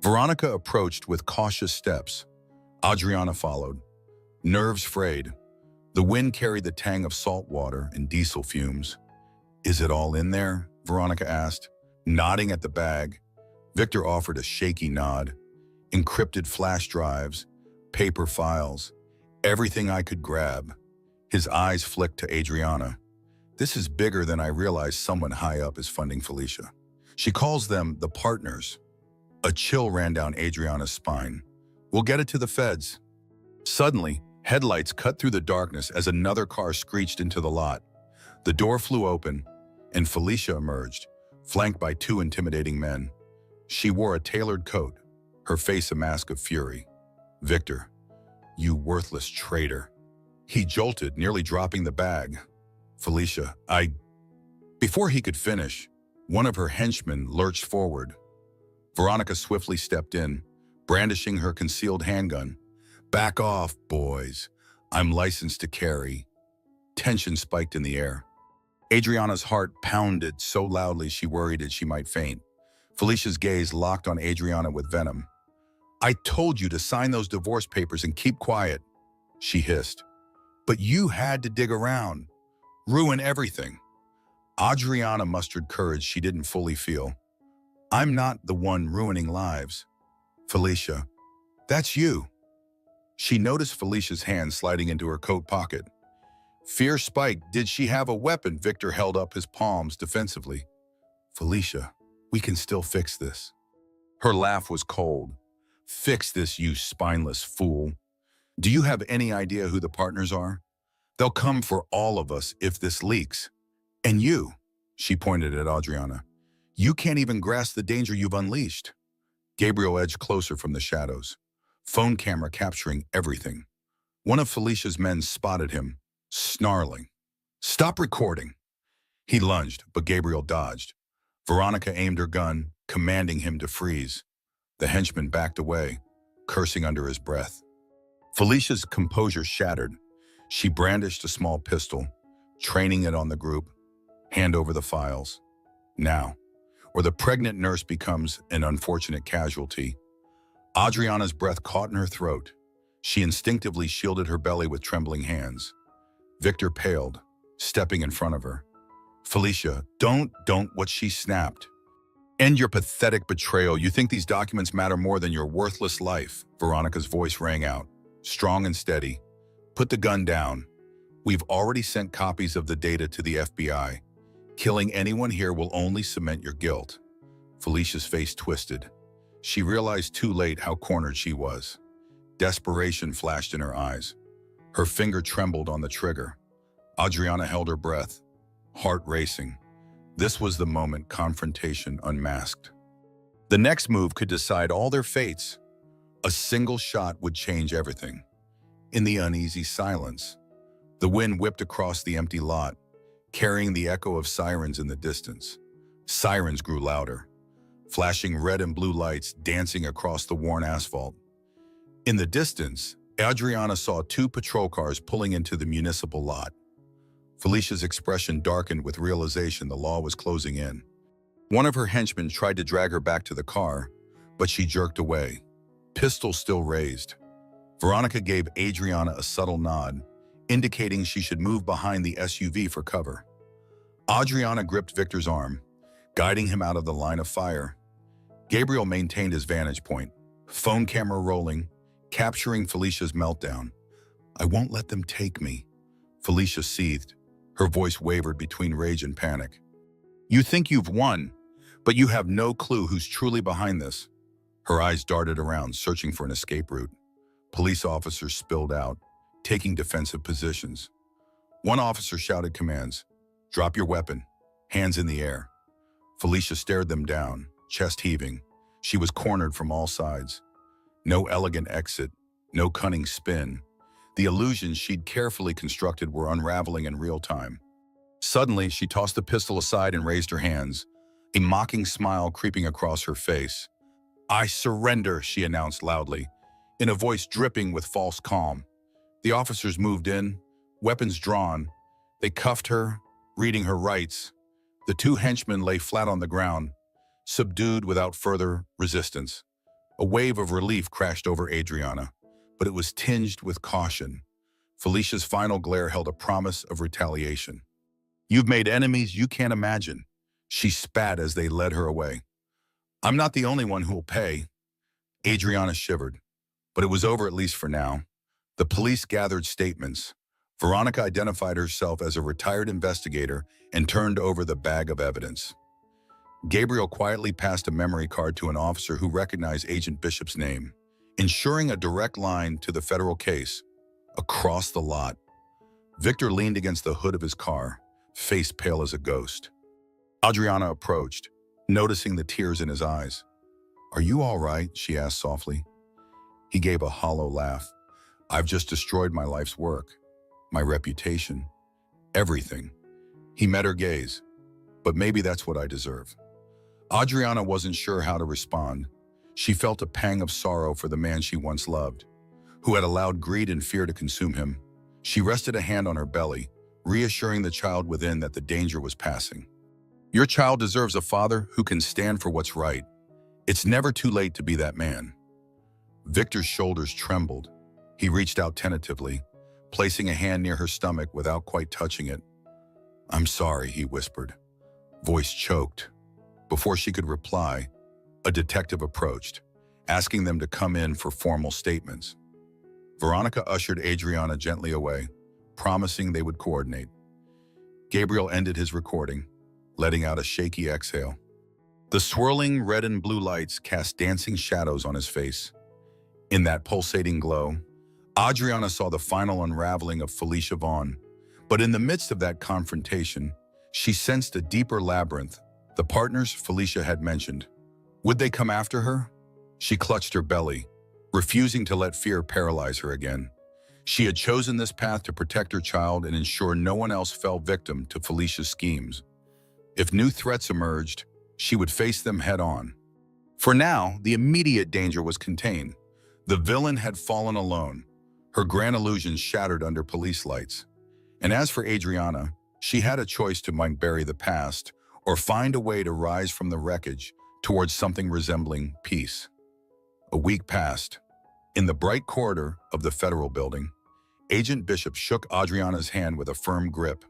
Veronica approached with cautious steps. Adriana followed, nerves frayed. The wind carried the tang of salt water and diesel fumes. Is it all in there? Veronica asked, nodding at the bag. Victor offered a shaky nod. Encrypted flash drives, paper files, everything I could grab. His eyes flicked to Adriana. This is bigger than I realized. Someone high up is funding Felicia. She calls them the partners. A chill ran down Adriana's spine. We'll get it to the feds. Suddenly, headlights cut through the darkness as another car screeched into the lot. The door flew open, and Felicia emerged, flanked by 2 intimidating men. She wore a tailored coat, her face a mask of fury. Victor, you worthless traitor. He jolted, nearly dropping the bag. Felicia, Before he could finish, one of her henchmen lurched forward. Veronica swiftly stepped in, brandishing her concealed handgun. Back off, boys. I'm licensed to carry. Tension spiked in the air. Adriana's heart pounded so loudly she worried that she might faint. Felicia's gaze locked on Adriana with venom. I told you to sign those divorce papers and keep quiet, she hissed. But you had to dig around, ruin everything. Adriana mustered courage she didn't fully feel. I'm not the one ruining lives. Felicia, that's you. She noticed Felicia's hand sliding into her coat pocket. Fear spiked. Did she have a weapon? Victor held up his palms defensively. Felicia, we can still fix this. Her laugh was cold. Fix this, you spineless fool. Do you have any idea who the partners are? They'll come for all of us if this leaks. And you, she pointed at Adriana, you can't even grasp the danger you've unleashed. Gabriel edged closer from the shadows, phone camera capturing everything. One of Felicia's men spotted him, snarling. Stop recording. He lunged, but Gabriel dodged. Veronica aimed her gun, commanding him to freeze. The henchman backed away, cursing under his breath. Felicia's composure shattered. She brandished a small pistol, training it on the group. Hand over the files. Now, or the pregnant nurse becomes an unfortunate casualty. Adriana's breath caught in her throat. She instinctively shielded her belly with trembling hands. Victor paled, stepping in front of her. Felicia, don't, what she snapped. End your pathetic betrayal. You think these documents matter more than your worthless life? Veronica's voice rang out, strong and steady. Put the gun down. We've already sent copies of the data to the FBI. Killing anyone here will only cement your guilt. Felicia's face twisted. She realized too late how cornered she was. Desperation flashed in her eyes. Her finger trembled on the trigger. Adriana held her breath, heart racing. This was the moment confrontation unmasked. The next move could decide all their fates. A single shot would change everything. In the uneasy silence, the wind whipped across the empty lot, carrying the echo of sirens in the distance. Sirens grew louder, flashing red and blue lights dancing across the worn asphalt. In the distance, Adriana saw two patrol cars pulling into the municipal lot. Felicia's expression darkened with realization the law was closing in. One of her henchmen tried to drag her back to the car, but she jerked away, pistol still raised. Veronica gave Adriana a subtle nod, indicating she should move behind the SUV for cover. Adriana gripped Victor's arm, guiding him out of the line of fire. Gabriel maintained his vantage point, phone camera rolling, capturing Felicia's meltdown. "I won't let them take me," Felicia seethed. Her voice wavered between rage and panic. "You think you've won, but you have no clue who's truly behind this." Her eyes darted around, searching for an escape route. Police officers spilled out, taking defensive positions. One officer shouted commands, "Drop your weapon, hands in the air." Felicia stared them down, chest heaving. She was cornered from all sides. No elegant exit, no cunning spin. The illusions she'd carefully constructed were unraveling in real time. Suddenly, she tossed the pistol aside and raised her hands, a mocking smile creeping across her face. "I surrender," she announced loudly, in a voice dripping with false calm. The officers moved in, weapons drawn. They cuffed her, reading her rights. The two henchmen lay flat on the ground, subdued without further resistance. A wave of relief crashed over Adriana, but it was tinged with caution. Felicia's final glare held a promise of retaliation. "You've made enemies you can't imagine," she spat as they led her away. "I'm not the only one who will pay." Adriana shivered, but it was over at least for now. The police gathered statements. Veronica identified herself as a retired investigator and turned over the bag of evidence. Gabriel quietly passed a memory card to an officer who recognized Agent Bishop's name, ensuring a direct line to the federal case. Across the lot, Victor leaned against the hood of his car, face pale as a ghost. Adriana approached, noticing the tears in his eyes. "Are you all right?" she asked softly. He gave a hollow laugh. "I've just destroyed my life's work, my reputation, everything." He met her gaze. "But maybe that's what I deserve." Adriana wasn't sure how to respond. She felt a pang of sorrow for the man she once loved, who had allowed greed and fear to consume him. She rested a hand on her belly, reassuring the child within that the danger was passing. "Your child deserves a father who can stand for what's right. It's never too late to be that man." Victor's shoulders trembled. He reached out tentatively, placing a hand near her stomach without quite touching it. "I'm sorry," he whispered, voice choked. Before she could reply, a detective approached, asking them to come in for formal statements. Veronica ushered Adriana gently away, promising they would coordinate. Gabriel ended his recording, letting out a shaky exhale. The swirling red and blue lights cast dancing shadows on his face. In that pulsating glow, Adriana saw the final unraveling of Felicia Vaughn. But in the midst of that confrontation, she sensed a deeper labyrinth, the partners Felicia had mentioned. Would they come after her? She clutched her belly, refusing to let fear paralyze her again. She had chosen this path to protect her child and ensure no one else fell victim to Felicia's schemes. If new threats emerged, she would face them head-on. For now, the immediate danger was contained. The villain had fallen alone, her grand illusions shattered under police lights. And as for Adriana, she had a choice to bury the past or find a way to rise from the wreckage towards something resembling peace. A week passed. In the bright corridor of the federal building, Agent Bishop shook Adriana's hand with a firm grip.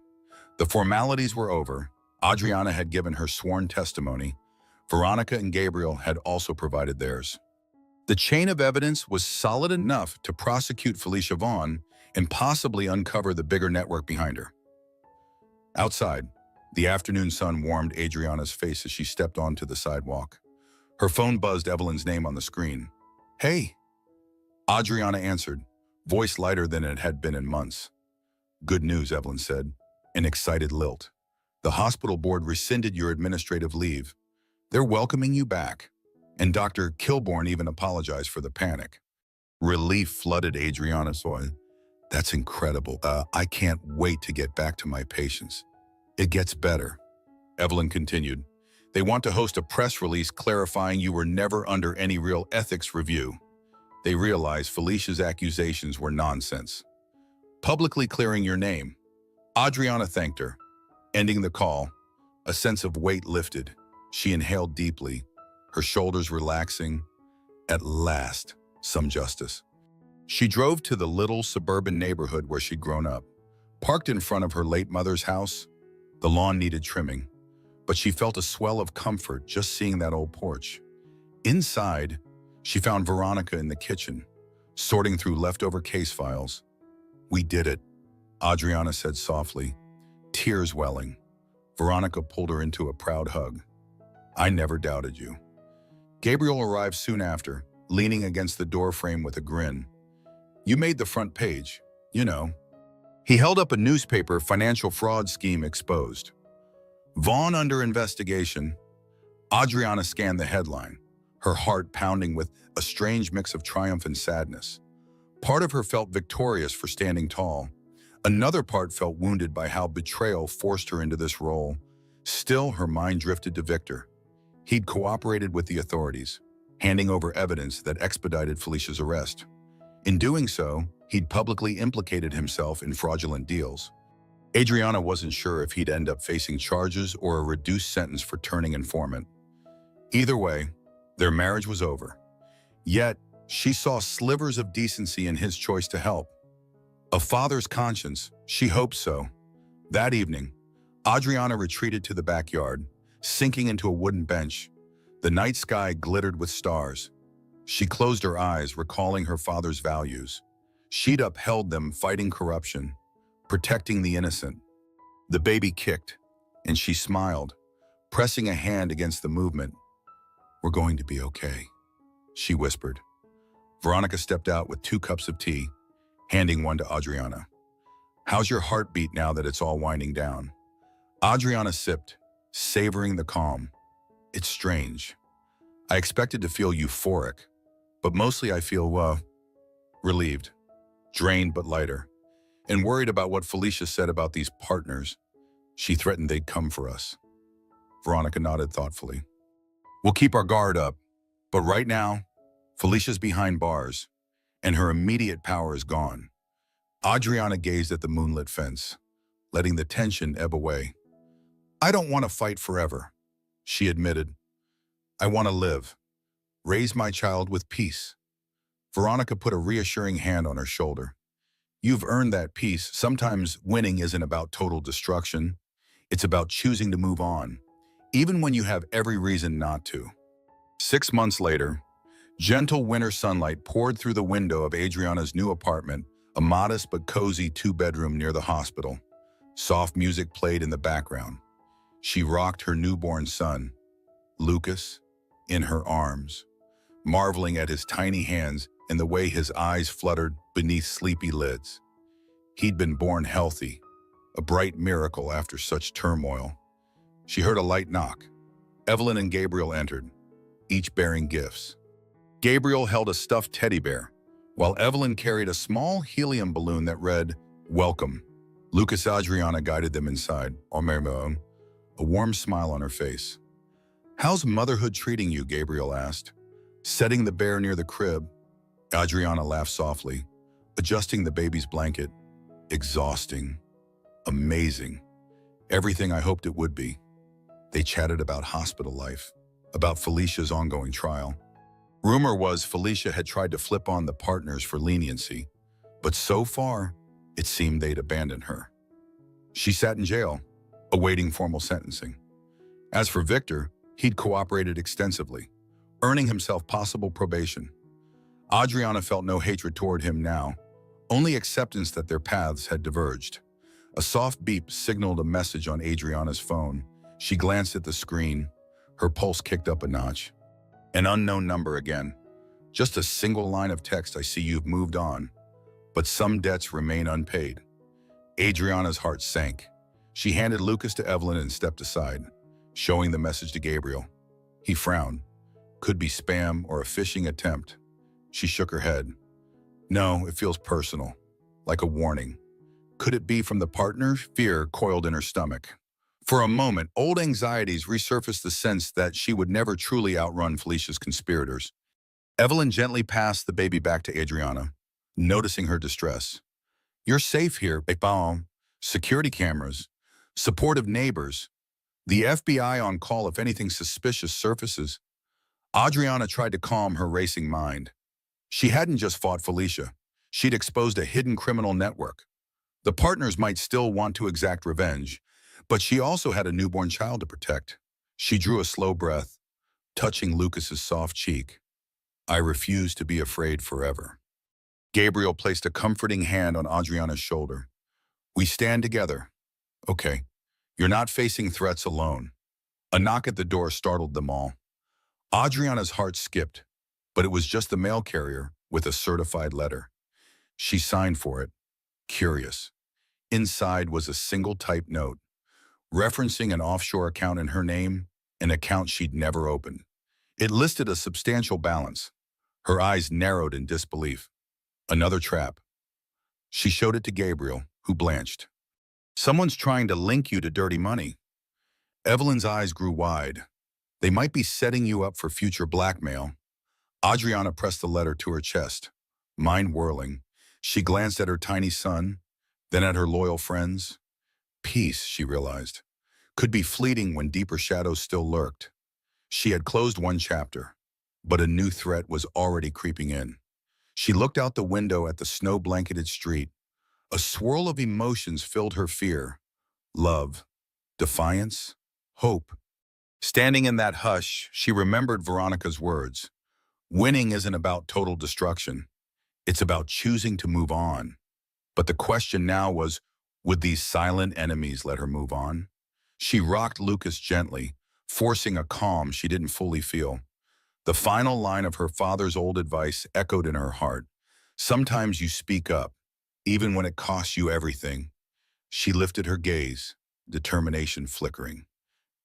The formalities were over. Adriana had given her sworn testimony. Veronica and Gabriel had also provided theirs. The chain of evidence was solid enough to prosecute Felicia Vaughn and possibly uncover the bigger network behind her. Outside, the afternoon sun warmed Adriana's face as she stepped onto the sidewalk. Her phone buzzed Evelyn's name on the screen. "Hey." Adriana answered, voice lighter than it had been in months. "Good news," Evelyn said, an excited lilt. "The hospital board rescinded your administrative leave. They're welcoming you back." And Dr. Kilborn even apologized for the panic. Relief flooded Adriana's soul. That's incredible. I can't wait to get back to my patients. It gets better, Evelyn continued. They want to host a press release clarifying you were never under any real ethics review. They realized Felicia's accusations were nonsense. Publicly clearing your name. Adriana thanked her. Ending the call, a sense of weight lifted. She inhaled deeply, her shoulders relaxing. At last, some justice. She drove to the little suburban neighborhood where she'd grown up. Parked in front of her late mother's house, the lawn needed trimming, but she felt a swell of comfort just seeing that old porch. Inside, she found Veronica in the kitchen, sorting through leftover case files. "We did it," Adriana said softly, tears welling. Veronica pulled her into a proud hug. "I never doubted you." Gabriel arrived soon after, leaning against the doorframe with a grin. "You made the front page, you know." He held up a newspaper, "Financial fraud scheme exposed. Vaughn under investigation." Adriana scanned the headline, her heart pounding with a strange mix of triumph and sadness. Part of her felt victorious for standing tall. Another part felt wounded by how betrayal forced her into this role. Still, her mind drifted to Victor. He'd cooperated with the authorities, handing over evidence that expedited Felicia's arrest. In doing so, he'd publicly implicated himself in fraudulent deals. Adriana wasn't sure if he'd end up facing charges or a reduced sentence for turning informant. Either way, their marriage was over. Yet, she saw slivers of decency in his choice to help. A father's conscience, she hoped so. That evening, Adriana retreated to the backyard, sinking into a wooden bench. The night sky glittered with stars. She closed her eyes, recalling her father's values. She'd upheld them, fighting corruption, protecting the innocent. The baby kicked, and she smiled, pressing a hand against the movement. "We're going to be okay," she whispered. Veronica stepped out with 2 cups of tea, handing one to Adriana. "How's your heartbeat now that it's all winding down?" Adriana sipped, savoring the calm. "It's strange. I expected to feel euphoric, but mostly I feel, relieved, drained but lighter, and worried about what Felicia said about these partners. She threatened they'd come for us." Veronica nodded thoughtfully. "We'll keep our guard up, but right now, Felicia's behind bars, and her immediate power is gone." Adriana gazed at the moonlit fence, letting the tension ebb away. "I don't want to fight forever," she admitted. "I want to live, raise my child with peace." Veronica put a reassuring hand on her shoulder. "You've earned that peace. Sometimes winning isn't about total destruction. It's about choosing to move on, even when you have every reason not to." 6 months later, gentle winter sunlight poured through the window of Adriana's new apartment, a modest but cozy 2-bedroom near the hospital. Soft music played in the background. She rocked her newborn son, Lucas, in her arms, marveling at his tiny hands and the way his eyes fluttered beneath sleepy lids. He'd been born healthy, a bright miracle after such turmoil. She heard a light knock. Evelyn and Gabriel entered, each bearing gifts. Gabriel held a stuffed teddy bear, while Evelyn carried a small helium balloon that read, "Welcome." Lucas Adriana guided them inside, a warm smile on her face. "How's motherhood treating you?" Gabriel asked, setting the bear near the crib. Adriana laughed softly, adjusting the baby's blanket. "Exhausting. Amazing. Everything I hoped it would be." They chatted about hospital life, about Felicia's ongoing trial. Rumor was Felicia had tried to flip on the partners for leniency, but so far, it seemed they'd abandoned her. She sat in jail, awaiting formal sentencing. As for Victor, he'd cooperated extensively, earning himself possible probation. Adriana felt no hatred toward him now, only acceptance that their paths had diverged. A soft beep signaled a message on Adriana's phone. She glanced at the screen, her pulse kicked up a notch. An unknown number again. "Just a single line of text. I see you've moved on, but some debts remain unpaid." Adriana's heart sank. She handed Lucas to Evelyn and stepped aside, showing the message to Gabriel. He frowned. Could be spam or a phishing attempt. She shook her head. No, it feels personal, like a warning. Could it be from the partner? Fear coiled in her stomach. For a moment, old anxieties resurfaced the sense that she would never truly outrun Felicia's conspirators. Evelyn gently passed the baby back to Adriana, noticing her distress. You're safe here, Bepalm. Security cameras, supportive neighbors, the FBI on call if anything suspicious surfaces. Adriana tried to calm her racing mind. She hadn't just fought Felicia. She'd exposed a hidden criminal network. The partners might still want to exact revenge, but she also had a newborn child to protect. She drew a slow breath, touching Lucas's soft cheek. I refuse to be afraid forever. Gabriel placed a comforting hand on Adriana's shoulder. We stand together. Okay, you're not facing threats alone. A knock at the door startled them all. Adriana's heart skipped, but it was just the mail carrier with a certified letter. She signed for it, curious. Inside was a single typed note, referencing an offshore account in her name, an account she'd never opened. It listed a substantial balance. Her eyes narrowed in disbelief. Another trap. She showed it to Gabriel, who blanched. Someone's trying to link you to dirty money. Evelyn's eyes grew wide. They might be setting you up for future blackmail. Adriana pressed the letter to her chest, mind whirling. She glanced at her tiny son, then at her loyal friends. Peace, she realized, could be fleeting when deeper shadows still lurked. She had closed one chapter, but a new threat was already creeping in. She looked out the window at the snow-blanketed street. A swirl of emotions filled her: fear, love, defiance, hope. Standing in that hush, she remembered Veronica's words. Winning isn't about total destruction. It's about choosing to move on. But the question now was, would these silent enemies let her move on? She rocked Lucas gently, forcing a calm she didn't fully feel. The final line of her father's old advice echoed in her heart. Sometimes you speak up, even when it costs you everything. She lifted her gaze, determination flickering.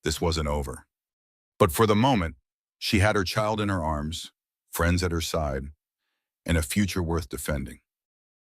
This wasn't over. But for the moment, she had her child in her arms, friends at her side, and a future worth defending.